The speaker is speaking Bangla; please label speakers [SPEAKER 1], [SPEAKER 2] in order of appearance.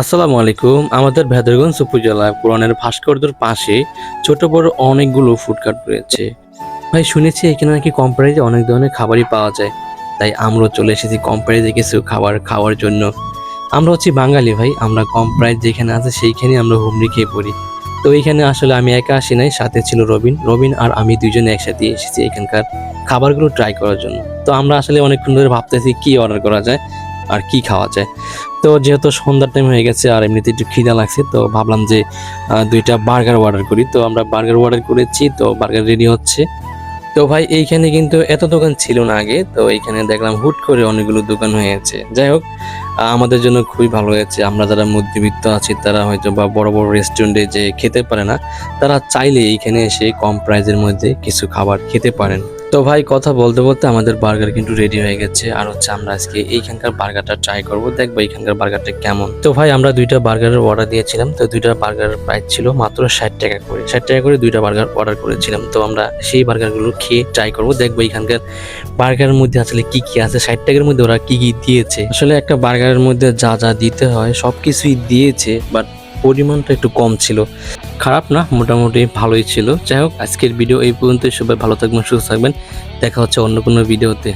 [SPEAKER 1] আসসালামু আলাইকুম। আমাদের ভেদরগঞ্জ উপজেলায় পুরানের ভাস্কর্যের পাশে ছোট বড় অনেকগুলো ফুডকার্ট রয়েছে। ভাই শুনেছি এখানে নাকি কম প্রাইসে অনেক ধরনের খাবারই পাওয়া যায়। তাই আমরাও চলে এসেছি কম প্রাইসে কিছু খাবার খাওয়ার জন্য। আমরা হচ্ছি বাঙালি ভাই, আমরা কম প্রাইস যেখানে আছে সেইখানেই আমরা হুমড়ি খেয়ে পড়ি। তো এইখানে আসলে আমি একা আসি নাই, সাথে ছিল রবিন। রবিন আর আমি দুজনে একসাথে এসেছি এখানকার খাবারগুলো ট্রাই করার জন্য। তো আমরা আসলে অনেকক্ষণ ধরে ভাবতেছি কি অর্ডার করা যায় আর কি খাওয়া যায়। তো যেহেতু সন্ধ্যার টাইম হয়ে গেছে আর এমনিতে একটু খিদা লাগছে, তো ভাবলাম যে ২টা বার্গার অর্ডার করি। তো আমরা বার্গার অর্ডার করেছি, তো বার্গার রেডি হচ্ছে। তো ভাই এইখানে কিন্তু এত দোকান ছিল না আগে, তো এইখানে দেখলাম হুট করে অনেকগুলো দোকান হয়েছে। যাই হোক, আমাদের জন্য খুবই ভালো হয়েছে। আমরা যারা মধ্যবিত্ত আছি তারা হয়তো বা বড় বড় রেস্টুরেন্টে যে খেতে পারে না, তারা চাইলে এইখানে এসে কম প্রাইসের মধ্যে কিছু খাবার খেতে পারেন। তো ভাই কথা বলতে বলতে আমাদের বার্গার কিন্তু রেডি হয়ে গেছে, আর হচ্ছে আমরা আজকে এইখানকার বার্গারটা ট্রাই করব, দেখবো এইখানকার বার্গারটা কেমন। তো ভাই আমরা 2টা বার্গারের অর্ডার দিয়েছিলাম, তো 2টা বার্গারের প্রাইস ছিল মাত্র 60 টাকা করে। 60 টাকা করে 2টা বার্গার অর্ডার করেছিলাম। তো আমরা সেই বার্গারগুলো খেয়ে ট্রাই করব, দেখবো এইখানকার বার্গারের মধ্যে আসলে কি কি আছে, 60 টাকার মধ্যে ওরা কি কি দিয়েছে। আসলে একটা বার্গারের মধ্যে যা যা দিতে হয় সবকিছুই দিয়েছে, বাট পরিমাণটা একটু কম ছিল। খারাপ না, মোটামুটি ভালোই ছিল। যাই হোক, আজকের ভিডিও এই পর্যন্তই। সবাই ভালো থাকবেন, সুস্থ থাকবেন। দেখা হচ্ছে অন্য কোনো ভিডিওতে।